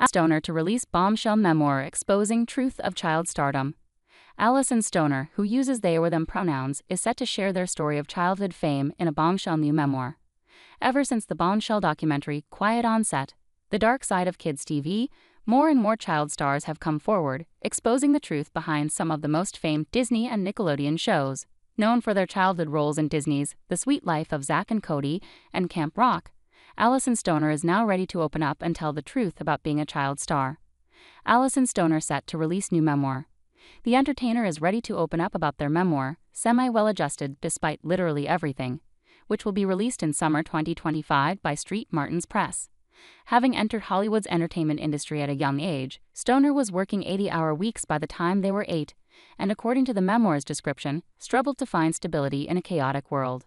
Stoner to release Bombshell Memoir exposing truth of child stardom. Alyson Stoner, who uses they or them pronouns, is set to share their story of childhood fame in a Bombshell new memoir. Ever since the Bombshell documentary Quiet on Set, The Dark Side of Kids TV, more and more child stars have come forward, exposing the truth behind some of the most famed Disney and Nickelodeon shows. Known for their childhood roles in Disney's The Sweet Life of Zack and Cody and Camp Rock, Alyson Stoner is now ready to open up and tell the truth about being a child star. Alyson Stoner set to release new memoir. The entertainer is ready to open up about their memoir, Semi-Well-Adjusted Despite Literally Everything, which will be released in summer 2025 by Street Martin's Press. Having entered Hollywood's entertainment industry at a young age, Stoner was working 80-hour weeks by the time they were 8, and according to the memoir's description, struggled to find stability in a chaotic world.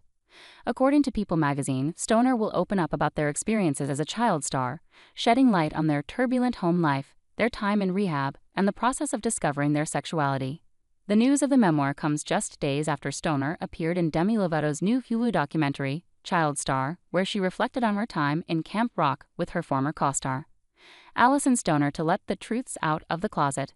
According to People magazine, Stoner will open up about their experiences as a child star, shedding light on their turbulent home life, their time in rehab, and the process of discovering their sexuality. The news of the memoir comes just days after Stoner appeared in Demi Lovato's new Hulu documentary, Child Star, where she reflected on her time in Camp Rock with her former co-star. Alyson Stoner to let the truths out of the closet.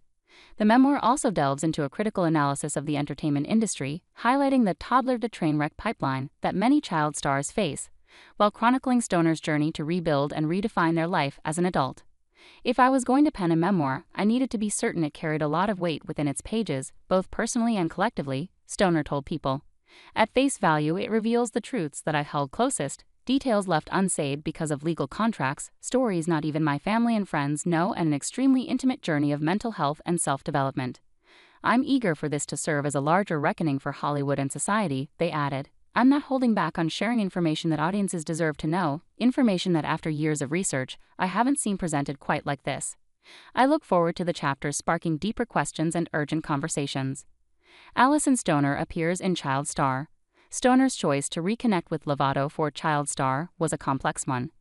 The memoir also delves into a critical analysis of the entertainment industry, highlighting the toddler to trainwreck pipeline that many child stars face, while chronicling Stoner's journey to rebuild and redefine their life as an adult. If I was going to pen a memoir, I needed to be certain it carried a lot of weight within its pages, both personally and collectively, Stoner told People. At face value, it reveals the truths that I held closest, details left unsaid because of legal contracts, stories not even my family and friends know, and an extremely intimate journey of mental health and self-development. I'm eager for this to serve as a larger reckoning for Hollywood and society, they added. I'm not holding back on sharing information that audiences deserve to know, information that after years of research, I haven't seen presented quite like this. I look forward to the chapters sparking deeper questions and urgent conversations. Alyson Stoner appears in Child Star. Stoner's choice to reconnect with Lovato for Child Star was a complex one.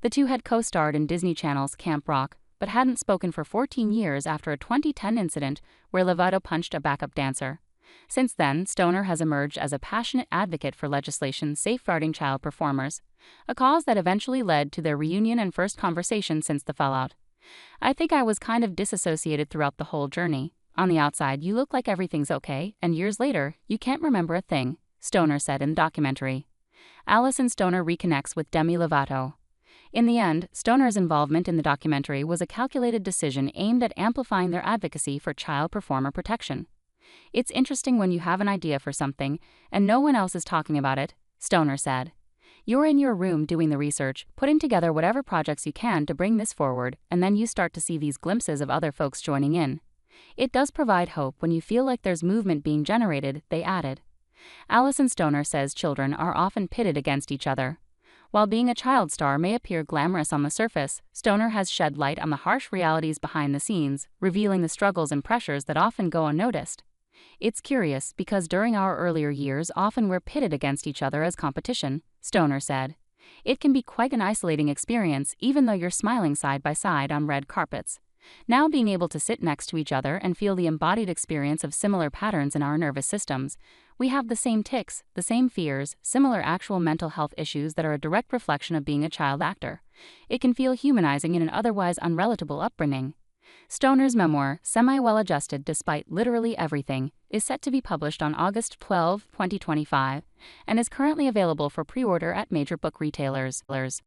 The two had co-starred in Disney Channel's Camp Rock, but hadn't spoken for 14 years after a 2010 incident where Lovato punched a backup dancer. Since then, Stoner has emerged as a passionate advocate for legislation safeguarding child performers, a cause that eventually led to their reunion and first conversation since the fallout. I think I was kind of disassociated throughout the whole journey. On the outside, you look like everything's okay, and years later, you can't remember a thing, Stoner said in the documentary. Alyson Stoner reconnects with Demi Lovato. In the end, Stoner's involvement in the documentary was a calculated decision aimed at amplifying their advocacy for child performer protection. It's interesting when you have an idea for something, and no one else is talking about it, Stoner said. You're in your room doing the research, putting together whatever projects you can to bring this forward, and then you start to see these glimpses of other folks joining in. It does provide hope when you feel like there's movement being generated, they added. Alyson Stoner says children are often pitted against each other. While being a child star may appear glamorous on the surface, Stoner has shed light on the harsh realities behind the scenes, revealing the struggles and pressures that often go unnoticed. It's curious because during our earlier years often we're pitted against each other as competition, Stoner said. It can be quite an isolating experience even though you're smiling side by side on red carpets. Now being able to sit next to each other and feel the embodied experience of similar patterns in our nervous systems, we have the same tics, the same fears, similar actual mental health issues that are a direct reflection of being a child actor. It can feel humanizing in an otherwise unrelatable upbringing. Stoner's memoir, Semi-Well-Adjusted Despite Literally Everything, is set to be published on August 12, 2025, and is currently available for pre-order at major book retailers.